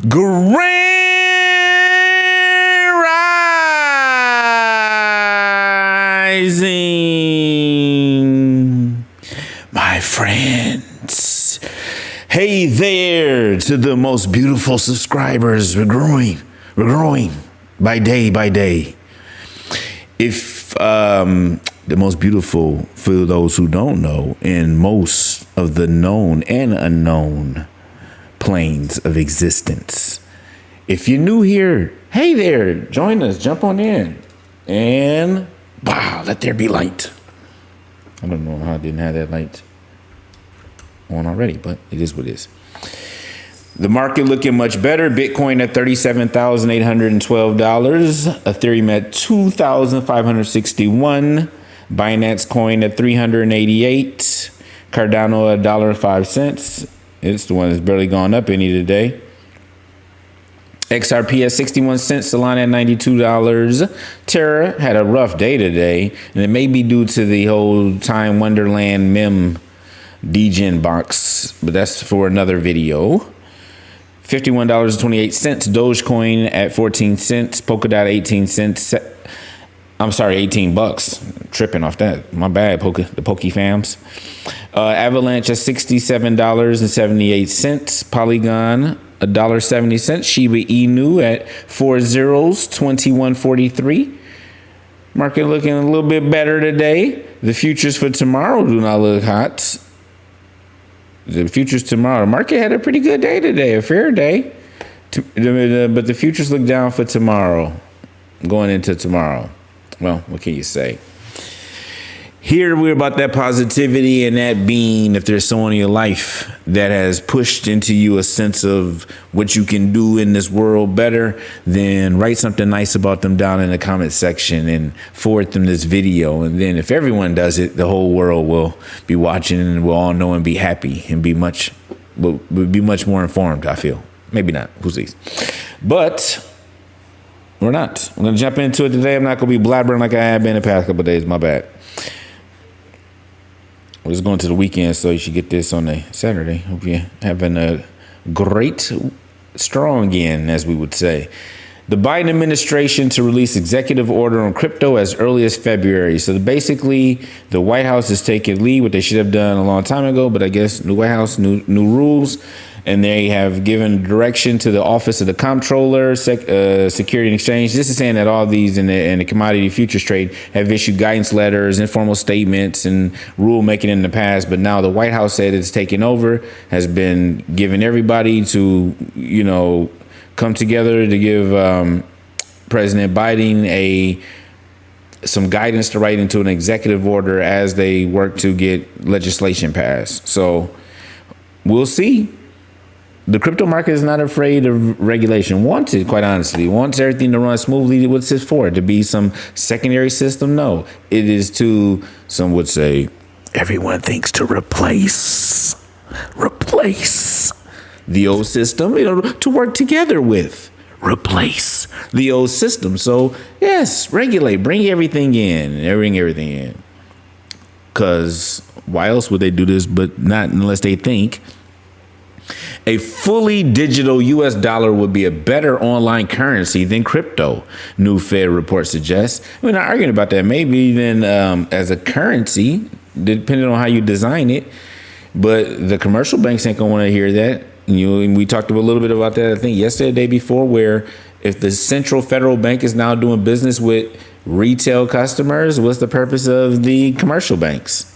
Grand Rising, my friends. Hey there to the most beautiful subscribers. We're growing by day. If the most beautiful, for those who don't know, in most of the known and unknown planes of existence. If you're new here, hey there, join us, jump on in, and wow, let there be light. I don't know how I didn't have that light on already, but it is what it is. The market looking much better. Bitcoin at $37,812. Ethereum at $2,561. Binance coin at $388. Cardano at $1.05. It's the one that's barely gone up any today. XRP at 61 cents. Solana at $92. Terra had a rough day today, and it may be due to the whole Time Wonderland meme degen box, but that's for another video. $51.28. Dogecoin at 14 cents. Polkadot 18 cents. I'm sorry, 18 bucks. Tripping off that. My bad, the Poke fams. Avalanche at $67.78. Polygon $1.70. Shiba Inu at 4 zeros, 21.43. Market looking a little bit better today. The futures for tomorrow do not look hot. The futures tomorrow. The market had a pretty good day today, a fair day. But the futures look down for tomorrow, going into tomorrow. Well, what can you say? Here we're about that positivity, and that being, if there's someone in your life that has pushed into you a sense of what you can do in this world better, then write something nice about them down in the comment section and forward them this video. And then if everyone does it, the whole world will be watching, and we'll all know and be happy and be much more informed, I feel. Maybe not. Who sees? But we're not. We're going to jump into it today. I'm not going to be blabbering like I have been the past couple of days. My bad. We're just going to the weekend, so you should get this on a Saturday. Hope you're having a great strong end, as we would say. The Biden administration to release executive order on crypto as early as February. So basically, the White House is taking lead, what they should have done a long time ago, but I guess new White House, new rules. And they have given direction to the Office of the Comptroller, Security and Exchange. This is saying that all these in the commodity futures trade have issued guidance letters, informal statements, and rulemaking in the past. But now the White House said it's taken over, has been giving everybody to, come together to give President Biden some guidance to write into an executive order as they work to get legislation passed. So we'll see. The crypto market is not afraid of regulation. Wants it, quite honestly. Wants everything to run smoothly. What's it for? To be some secondary system? No. It is to, some would say, everyone thinks to replace the old system, to work together with. Replace the old system. So, yes, regulate. Bring everything in. Because why else would they do this but not unless they think a fully digital U.S. dollar would be a better online currency than crypto, new Fed report suggests. We're not arguing about that. Maybe then as a currency, depending on how you design it. But the commercial banks ain't going to want to hear that. And we talked a little bit about that, I think, yesterday, the day before, where if the central federal bank is now doing business with retail customers, what's the purpose of the commercial banks?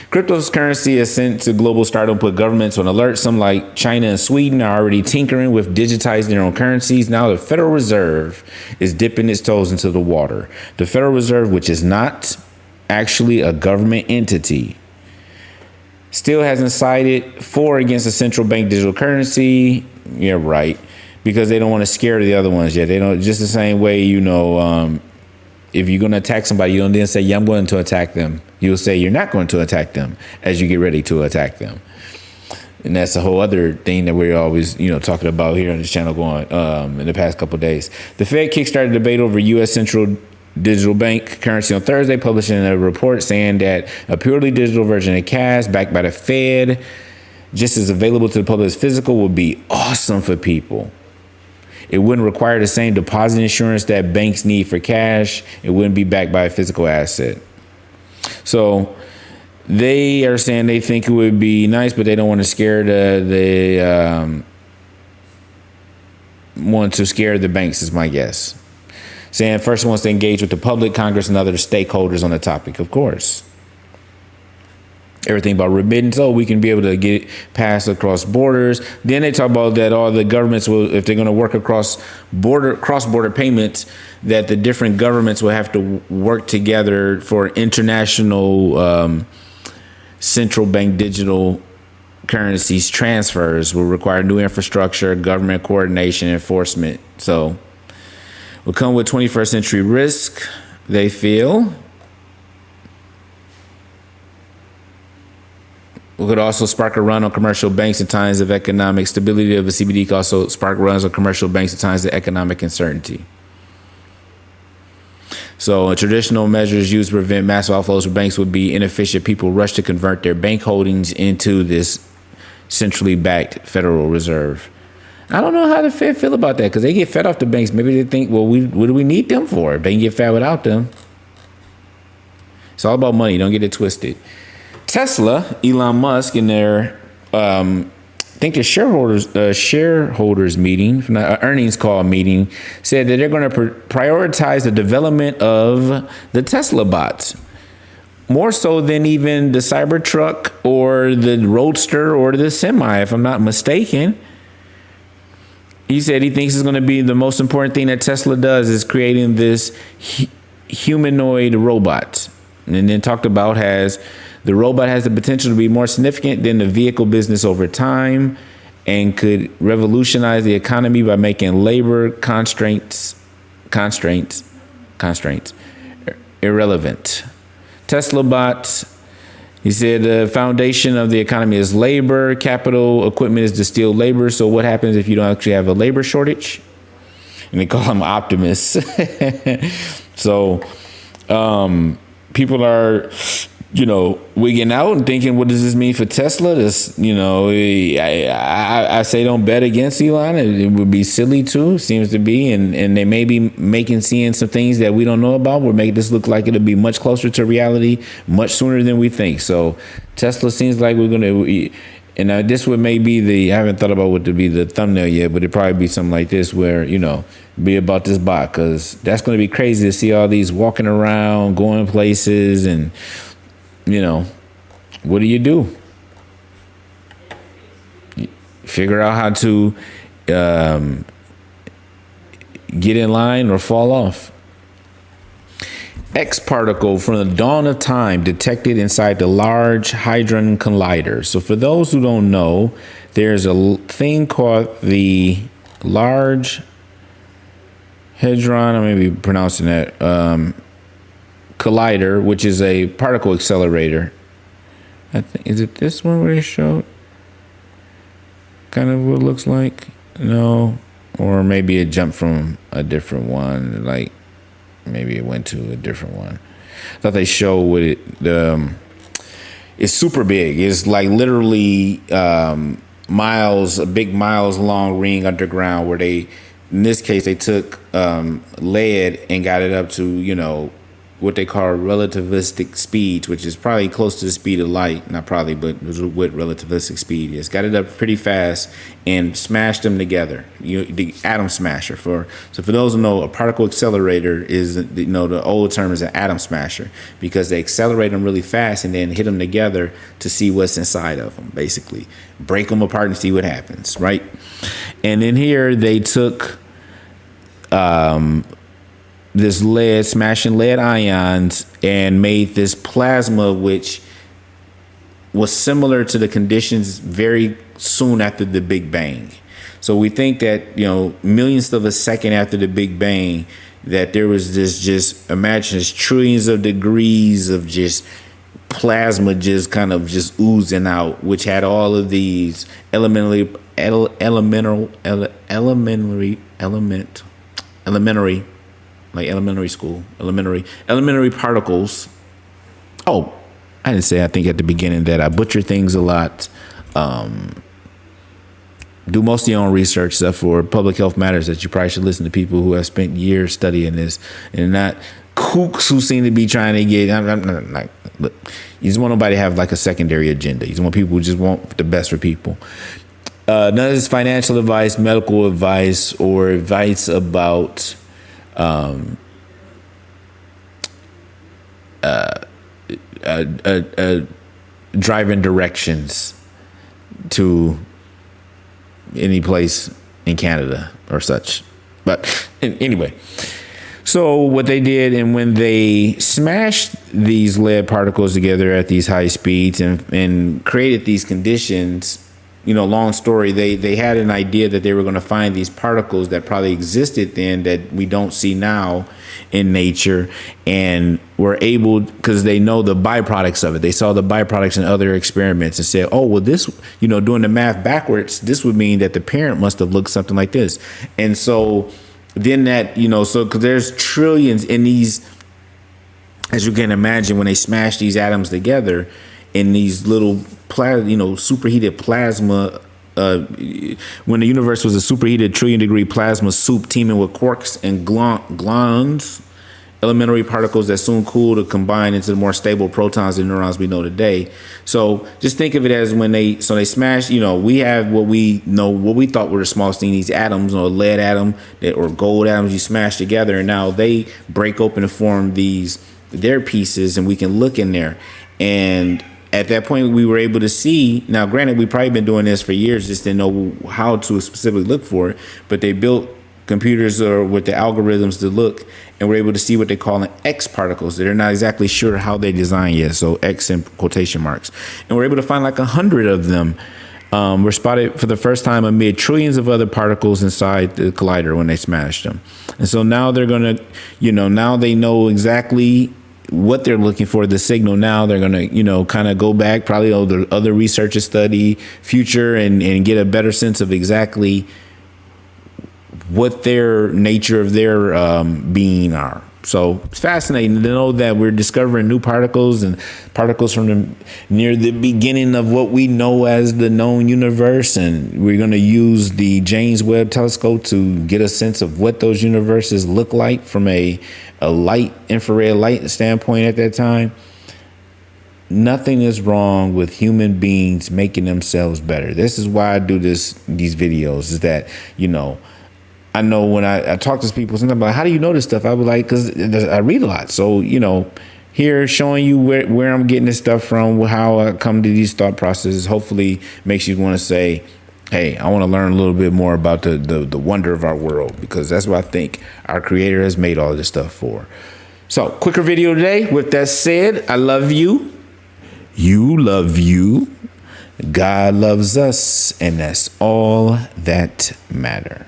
Cryptocurrency is sent to global startup with governments on alert. Some like China and Sweden are already tinkering with digitizing their own currencies. Now the Federal Reserve is dipping its toes into the water. The Federal Reserve, which is not actually a government entity, still hasn't sided for or against a central bank digital currency. Yeah, right. Because they don't want to scare the other ones yet. They don't, just the same way, if you're going to attack somebody, you don't then say, yeah, I'm going to attack them. You'll say you're not going to attack them as you get ready to attack them. And that's a whole other thing that we're always, talking about here on this channel going in the past couple of days. The Fed kickstarted a debate over U.S. central digital bank currency on Thursday, publishing a report saying that a purely digital version of cash backed by the Fed, just as available to the public as physical, would be awesome for people. It wouldn't require the same deposit insurance that banks need for cash. It wouldn't be backed by a physical asset. So they are saying they think it would be nice, but they don't want to scare want to scare the banks, is my guess. Saying first wants to engage with the public, Congress, and other stakeholders on the topic, of course. Everything about remittance. Oh, we can be able to get it passed across borders. Then they talk about that all the governments will, if they're going to work across cross-border payments, that the different governments will have to work together for international central bank digital currencies transfers will require new infrastructure, government coordination, enforcement. So will come with 21st century risk, they feel. It could also spark a run on commercial banks in times of economic stability of a CBD could also spark runs on commercial banks in times of economic uncertainty. So traditional measures used to prevent massive outflows for banks would be inefficient. People rush to convert their bank holdings into this centrally backed Federal Reserve. I don't know how the Fed feel about that because they get fed off the banks. Maybe they think, well, what do we need them for? They can get fed without them. It's all about money. Don't get it twisted. Tesla, Elon Musk, in their I think the shareholders meeting, earnings call meeting, said that they're going to prioritize the development of the Tesla bots more so than even the Cybertruck or the Roadster or the Semi, if I'm not mistaken. He said he thinks it's going to be the most important thing that Tesla does is creating this humanoid robot, and then talked about the robot has the potential to be more significant than the vehicle business over time and could revolutionize the economy by making labor constraints irrelevant. Tesla bots, he said the foundation of the economy is labor. Capital equipment is distilled labor. So what happens if you don't actually have a labor shortage? And they call them optimists. So people are, wigging out and thinking, what does this mean for Tesla? This, I say don't bet against Elon. It would be silly too, seems to be. And they may be seeing some things that we don't know about. We'll make this look like it'll be much closer to reality much sooner than we think. So Tesla seems like we're going to, and this would maybe I haven't thought about what to be the thumbnail yet, but it'd probably be something like this where, be about this bot, because that's going to be crazy to see all these walking around, going places, and what do? You figure out how to get in line or fall off. X particle from the dawn of time detected inside the Large Hadron Collider. So for those who don't know, there's a thing called the Large Hadron, I may be pronouncing that, Collider, which is a particle accelerator. I think, is it this one where they showed kind of what it looks like? No, or maybe it jumped from a different one. Like maybe it went to a different one. I thought they showed what it. It's super big. It's like literally miles, a big miles long ring underground where they, in this case, they took lead and got it up to what they call relativistic speeds, which is probably close to the speed of light. Not probably, but what relativistic speed is. Got it up pretty fast and smashed them together. The atom smasher. So for those who know, a particle accelerator is, the old term is an atom smasher because they accelerate them really fast and then hit them together to see what's inside of them, basically. Break them apart and see what happens, right? And then here they took this lead, smashing lead ions, and made this plasma, which was similar to the conditions very soon after the Big Bang. So we think that, millionths of a second after the Big Bang, that there was this, just imagine this trillions of degrees of just plasma just kind of just oozing out, which had all of these elementary particles. Oh, I didn't say, I think at the beginning that I butcher things a lot. Do most of your own research, except for Public Health Matters, that you probably should listen to people who have spent years studying this and not kooks who seem to be trying to get. I'm like, look, you just want nobody to have like a secondary agenda. You just want people who just want the best for people. None of this financial advice, medical advice, or advice about driving directions to any place in Canada or such. But anyway, so what they did, and when they smashed these lead particles together at these high speeds and created these conditions, you know, long story, they had an idea that they were going to find these particles that probably existed then that we don't see now in nature, and were able, because they know the byproducts of it. They saw the byproducts in other experiments and said, oh, well, this, you know, doing the math backwards, this would mean that the parent must have looked something like this. And so then that, you know, so because there's trillions in these, as you can imagine, when they smash these atoms together in these little superheated plasma, when the universe was a superheated trillion-degree plasma soup teeming with quarks and gluons, elementary particles that soon cool to combine into the more stable protons and neurons we know today. So just think of it as when they smash, you know, we have what we thought were the smallest thing, these atoms, or lead atom or gold atoms you smash together, and now they break open and form their pieces, and we can look in there. And at that point, we were able to see. Now, granted, we've probably been doing this for years, just didn't know how to specifically look for it. But they built computers with the algorithms to look, and we're able to see what they call an X particles. They're not exactly sure how they design yet, so X in quotation marks. And we're able to find like 100 of them. Were spotted for the first time amid trillions of other particles inside the collider when they smashed them. And so now they're going to, you know, now they know exactly what they're looking for, the signal. Now they're going to, you know, kind of go back, probably other researchers study future and get a better sense of exactly what their nature of their being are. So it's fascinating to know that we're discovering new particles and particles from near the beginning of what we know as the known universe. And we're going to use the James Webb Telescope to get a sense of what those universes look like from a infrared light standpoint at that time. Nothing is wrong with human beings making themselves better. This is why I do these videos, is that, you know, I know when I talk to people, sometimes I'm like, how do you know this stuff? I was like, because I read a lot. So, you know, here showing you where I'm getting this stuff from, how I come to these thought processes, hopefully makes you want to say, hey, I want to learn a little bit more about the wonder of our world, because that's what I think our creator has made all of this stuff for. So quicker video today. With that said, I love you. You love you. God loves us. And that's all that matters.